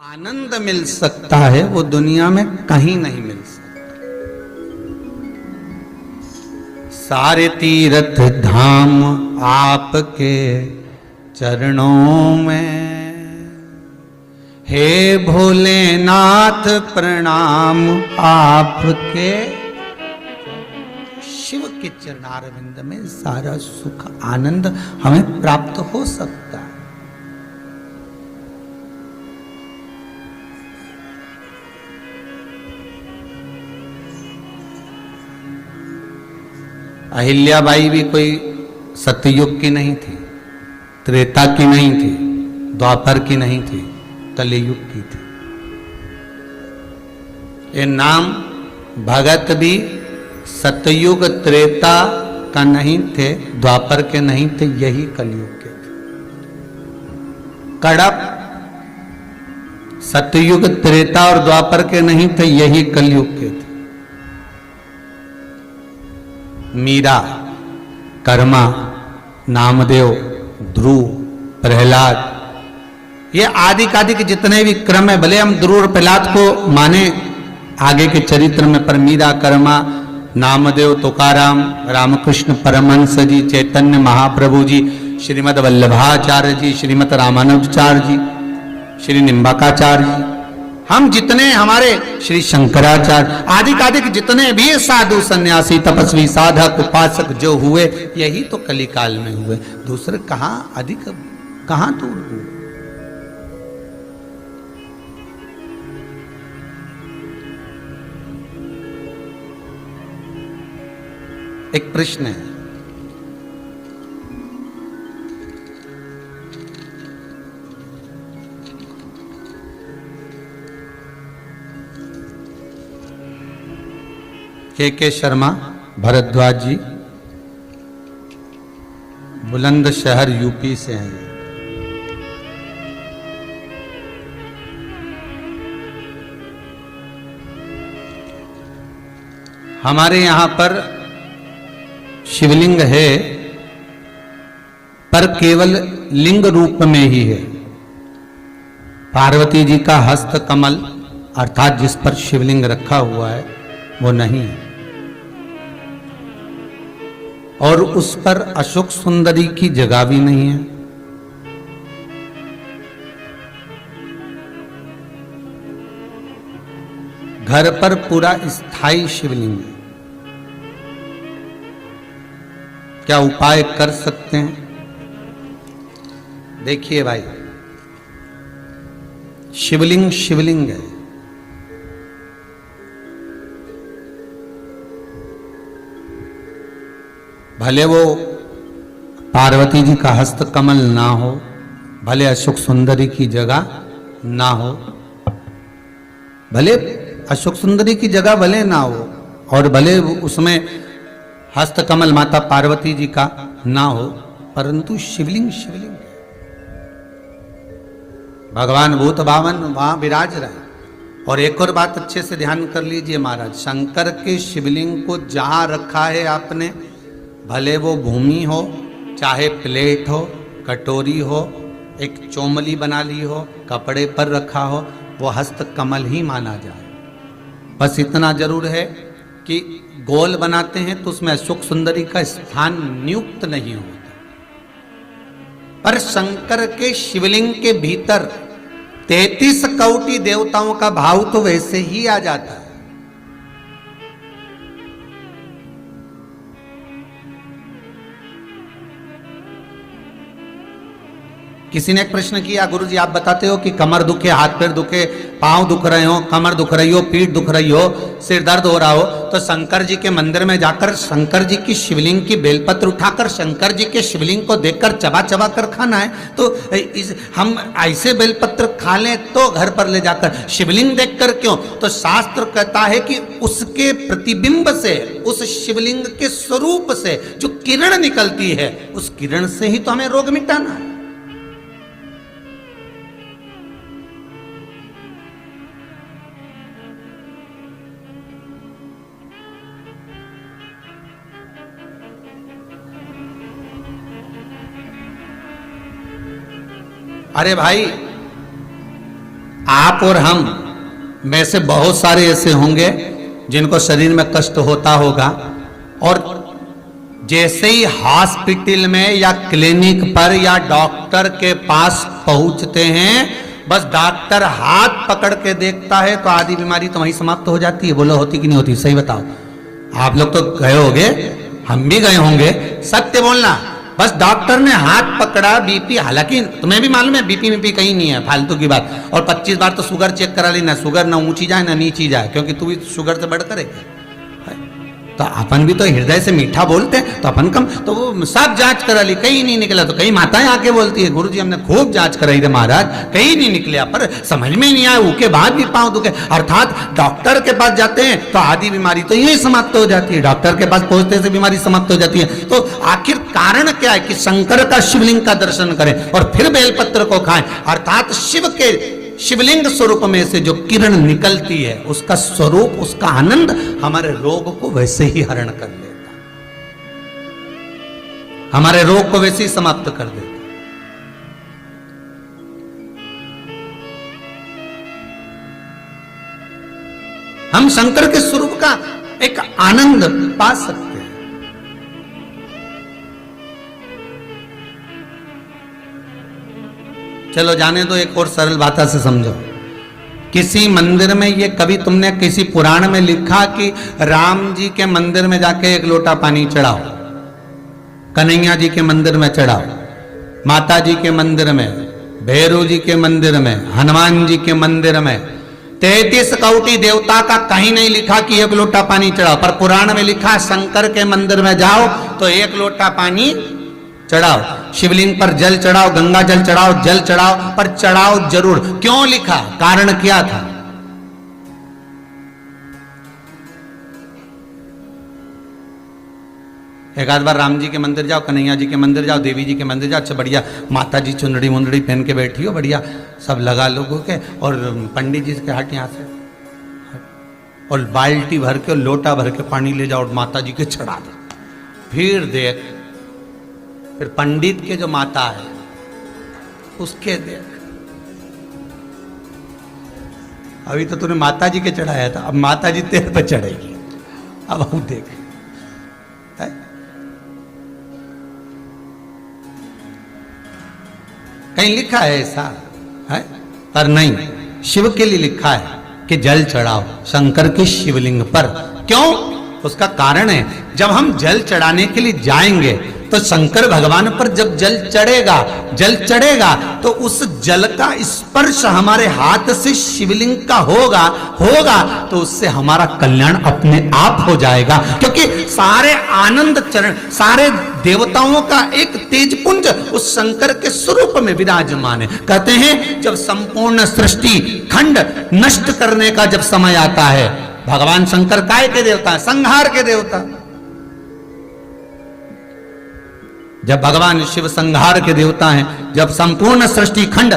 आनंद मिल सकता है वो दुनिया में कहीं नहीं मिल सकता। सारे तीर्थ धाम आपके चरणों में, हे भोलेनाथ प्रणाम आपके। शिव के चरणारविंद में सारा सुख आनंद हमें प्राप्त हो सकता है। अहिल्याबाई भी कोई सतयुग की नहीं थी, त्रेता की नहीं थी, द्वापर की नहीं थी, कलियुग की थी। ये नाम भगत भी सतयुग त्रेता का नहीं थे, द्वापर के नहीं थे, यही कलियुग के थे। कड़प सतयुग त्रेता और द्वापर के नहीं थे, यही कलियुग के थे। मीरा, कर्मा, नामदेव, ध्रुव, प्रहलाद, ये आदि कादि के जितने भी क्रम है, भले हम ध्रुव और प्रहलाद को माने आगे के चरित्र में, पर मीरा, कर्मा, नामदेव, तुकाराम, रामकृष्ण परमहंस जी, चैतन्य महाप्रभु जी, श्रीमद वल्लभाचार्य जी, श्रीमद रामानुजाचार्य जी, श्री निम्बाकाचार्य जी, हम जितने हमारे श्री शंकराचार्य आदि कादि के जितने भी साधु सन्यासी तपस्वी साधक उपासक जो हुए, यही तो कलिकाल में हुए। दूसरे कहां अधिक, कहां दूर हुए। एक प्रश्न है, के शर्मा भरद्वाज जी, बुलंदशहर यूपी से हैं। हमारे यहां पर शिवलिंग है, पर केवल लिंग रूप में ही है। पार्वती जी का हस्त कमल अर्थात जिस पर शिवलिंग रखा हुआ है वो नहीं है, और उस पर अशोक सुंदरी की जगह भी नहीं है। घर पर पूरा स्थायी शिवलिंग है। क्या उपाय कर सकते हैं? देखिए भाई, शिवलिंग शिवलिंग है। भले वो पार्वती जी का हस्त कमल ना हो, भले अशोक सुंदरी की जगह ना हो, भले अशोक सुंदरी की जगह भले ना हो, और भले उसमें हस्त कमल माता पार्वती जी का ना हो, परंतु शिवलिंग शिवलिंग है। भगवान भूत भावन वहां विराज रहे। और एक और बात अच्छे से ध्यान कर लीजिए महाराज, शंकर के शिवलिंग को जहां रखा है आपने, भले वो भूमि हो, चाहे प्लेट हो, कटोरी हो, एक चोमली बना ली हो, कपड़े पर रखा हो, वो हस्त कमल ही माना जाए। बस इतना जरूर है कि गोल बनाते हैं तो उसमें अशोक सुंदरी का स्थान नियुक्त नहीं होता। पर शंकर के शिवलिंग के भीतर 33 कोटि देवताओं का भाव तो वैसे ही आ जाता है। किसी ने एक प्रश्न किया, गुरुजी आप बताते हो कि कमर दुखे, हाथ पैर दुखे, पांव दुख रहे हो, कमर दुख रही हो, पीठ दुख रही हो, सिर दर्द हो रहा हो, तो शंकर जी के मंदिर में जाकर शंकर जी की शिवलिंग की बेलपत्र उठाकर शंकर जी के शिवलिंग को देखकर चबा चबा कर खाना है। तो हम ऐसे बेलपत्र खा लें तो घर पर ले जाकर शिवलिंग देखकर क्यों? तो शास्त्र कहता है कि उसके प्रतिबिंब से, उस शिवलिंग के स्वरूप से जो किरण निकलती है, उस किरण से ही तो हमें रोग मिटाना है। अरे भाई, आप और हम में से बहुत सारे ऐसे होंगे जिनको शरीर में कष्ट होता होगा, और जैसे ही हॉस्पिटल में या क्लिनिक पर या डॉक्टर के पास पहुंचते हैं, बस डॉक्टर हाथ पकड़ के देखता है तो आधी बीमारी तो वहीं समाप्त हो जाती है। बोलो होती कि नहीं होती? सही बताओ। आप लोग तो गए होंगे, हम भी गए होंगे, सत्य बोलना। बस डॉक्टर ने हाथ पकड़ा, बीपी, हालांकि तुम्हें भी मालूम है बीपी वीपी कहीं नहीं है, फालतू की बात। और 25 बार तो शुगर चेक करा ली, ना शुगर ना ऊंची जाए ना नीची जाए, क्योंकि तू भी शुगर से बढ़कर है। तो अपन भी तो हृदय से मीठा बोलते हैं, तो अपन कम, तो वो सब जांच करा ली, कहीं नहीं निकला। तो कई माताएं आके बोलती है, गुरुजी हमने खूब जांच कराई थे महाराज, कहीं नहीं निकला, पर समझ में नहीं आया, उसके बाद भी पांव दुखे। अर्थात डॉक्टर के पास जाते हैं तो आधी बीमारी तो यही समाप्त हो जाती है, डॉक्टर के पास पहुंचते से बीमारी समाप्त हो जाती है। तो आखिर कारण क्या है कि शंकर का शिवलिंग का दर्शन करें और फिर बेलपत्र को खाएं। अर्थात शिव के शिवलिंग स्वरूप में से जो किरण निकलती है, उसका स्वरूप, उसका आनंद हमारे रोग को वैसे ही हरण कर लेता, हमारे रोग को वैसे ही समाप्त कर देता। हम शंकर के स्वरूप का एक आनंद पा सकते हैं। चलो जाने दो, एक और सरल भाषा से समझो। किसी मंदिर में, ये कभी तुमने किसी पुराण में लिखा कि राम जी के मंदिर में जाके एक लोटा पानी चढ़ाओ, कन्हैया जी के मंदिर में चढ़ाओ, माता जी के मंदिर में, भैरव जी के मंदिर में, हनुमान जी के मंदिर में 33 कोटि देवता का कहीं नहीं लिखा कि एक लोटा पानी चढ़ाओ। पर पुराण में लिखा शंकर के मंदिर में जाओ तो एक लोटा पानी चढ़ाओ, शिवलिंग पर जल चढ़ाओ, गंगा जल चढ़ाओ, जल चढ़ाओ, पर चढ़ाओ जरूर। क्यों लिखा? कारण क्या था? एक आध बार राम जी के मंदिर जाओ, कन्हैया जी के मंदिर जाओ, देवी जी के मंदिर जाओ, अच्छा बढ़िया माता जी चुनरी मुंदड़ी पहन के बैठी हो, बढ़िया सब लगा लोगों के, और पंडित जी के हाथ यहां से, और बाल्टी भर के, लोटा भर के पानी ले जाओ और माता जी के चढ़ा दो। फिर देख, फिर पंडित के जो माता है उसके देख, अभी तो तूने माता जी के चढ़ाया था, अब माता जी तेरे पे चढ़ेगी। अब हम देख, है? कहीं लिखा है ऐसा है? पर नहीं, शिव के लिए लिखा है कि जल चढ़ाओ शंकर के शिवलिंग पर। क्यों? उसका कारण है, जब हम जल चढ़ाने के लिए जाएंगे तो शंकर भगवान पर जब जल चढ़ेगा तो उस जल का स्पर्श हमारे हाथ से शिवलिंग का होगा तो उससे हमारा कल्याण अपने आप हो जाएगा। क्योंकि सारे आनंद चरण, सारे देवताओं का एक तेजपुंज उस शंकर के स्वरूप में विराजमान है। कहते हैं जब संपूर्ण सृष्टि खंड नष्ट करने का जब समय आता है, भगवान शंकर काय के देवता है? संहार के देवता। जब भगवान शिव संहार के देवता हैं, जब संपूर्ण सृष्टि खंड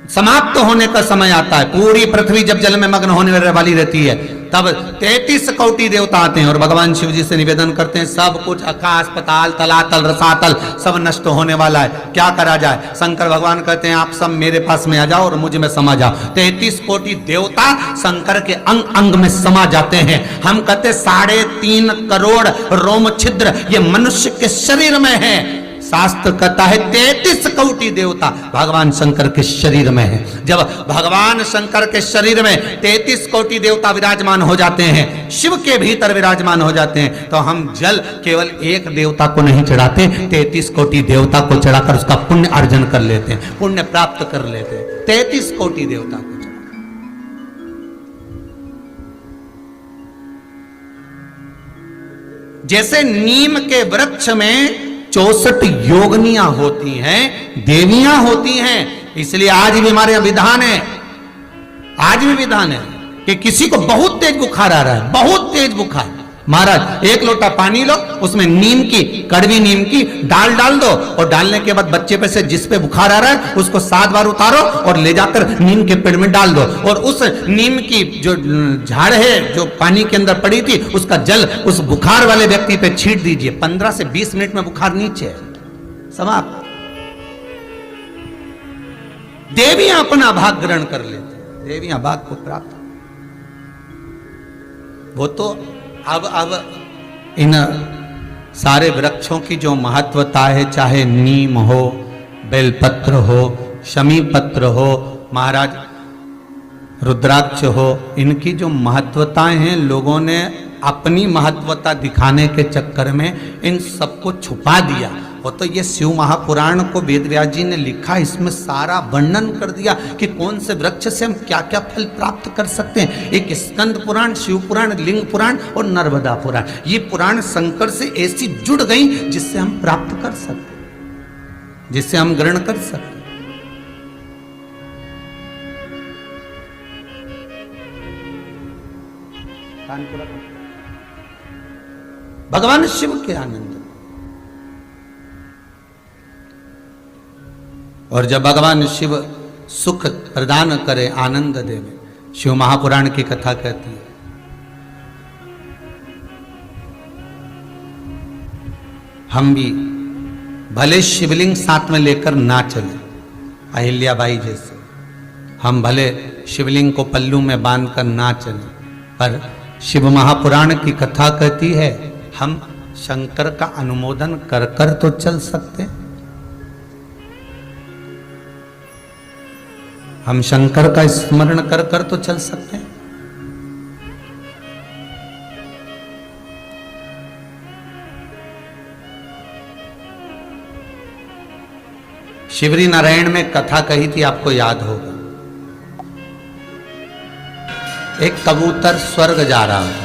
समाप्त होने का समय आता है, पूरी पृथ्वी जब जल में मग्न होने वाली रहती है, तब 33 कोटि देवता आते हैं और भगवान शिव जी से निवेदन करते हैं, सब कुछ आकाश पताल तलातल रसातल सब नष्ट होने वाला है, क्या करा जाए? शंकर भगवान कहते हैं आप सब मेरे पास में आ जाओ और मुझ में समा जाओ। 33 कोटि देवता शंकर के अंग अंग में समा जाते हैं। हम कहते 3.5 करोड़ रोम छिद्र ये मनुष्य के शरीर में है। शास्त्र कहता है 33 कोटि देवता भगवान शंकर के शरीर में है। जब भगवान शंकर के शरीर में 33 कोटि देवता विराजमान हो जाते हैं, शिव के भीतर विराजमान हो जाते हैं, तो हम जल केवल एक देवता को नहीं चढ़ाते, 33 कोटि देवता को चढ़ाकर उसका पुण्य अर्जन कर लेते हैं, पुण्य प्राप्त कर लेते हैं। 33 कोटि देवता को चढ़ा, जैसे नीम के वृक्ष में 64 योगनियां होती हैं, देवियां होती हैं, इसलिए आज भी हमारे विधान है, आज भी विधान है कि किसी को बहुत तेज बुखार आ रहा है, बहुत तेज बुखार, महाराज एक लोटा पानी लो, उसमें नीम की, कड़वी नीम की डाल दो, और डालने के बाद बच्चे पे से जिस पे बुखार आ रहा है उसको 7 बार उतारो और ले जाकर नीम के पेड़ में डाल दो, और उस नीम की जो झाड़ है जो पानी के अंदर पड़ी थी उसका जल उस बुखार वाले व्यक्ति पे छींट दीजिए। 15 से 20 मिनट में बुखार नीचे है, समाप्त। देवियां अपना भाग ग्रहण कर लेती, देवियां भाग को प्राप्त। वो तो अब इन सारे वृक्षों की जो महत्वता है, चाहे नीम हो, बेलपत्र हो, शमी पत्र हो, महाराज रुद्राक्ष हो, इनकी जो महत्वताएं हैं, लोगों ने अपनी महत्वता दिखाने के चक्कर में इन सबको छुपा दिया। वो तो ये शिव महापुराण को वेदव्यास जी ने लिखा, इसमें सारा वर्णन कर दिया कि कौन से वृक्ष से हम क्या क्या फल प्राप्त कर सकते हैं। एक स्कंद पुराण, शिव पुराण, लिंग पुराण और नर्मदा पुराण, ये पुराण शंकर से ऐसी जुड़ गई जिससे हम प्राप्त कर सकते, जिससे हम ग्रहण कर सकते। भगवान शिव के आनंद, और जब भगवान शिव सुख प्रदान करे, आनंद देवे, शिव महापुराण की कथा कहती है, हम भी भले शिवलिंग साथ में लेकर ना चले, अहिल्याबाई जैसे, हम भले शिवलिंग को पल्लू में बांधकर ना चले, पर शिव महापुराण की कथा कहती है हम शंकर का अनुमोदन कर कर तो चल सकते, हम शंकर का स्मरण कर कर तो चल सकते हैं। शिवरी नारायण में कथा कही थी, आपको याद होगा। एक कबूतर स्वर्ग जा रहा है,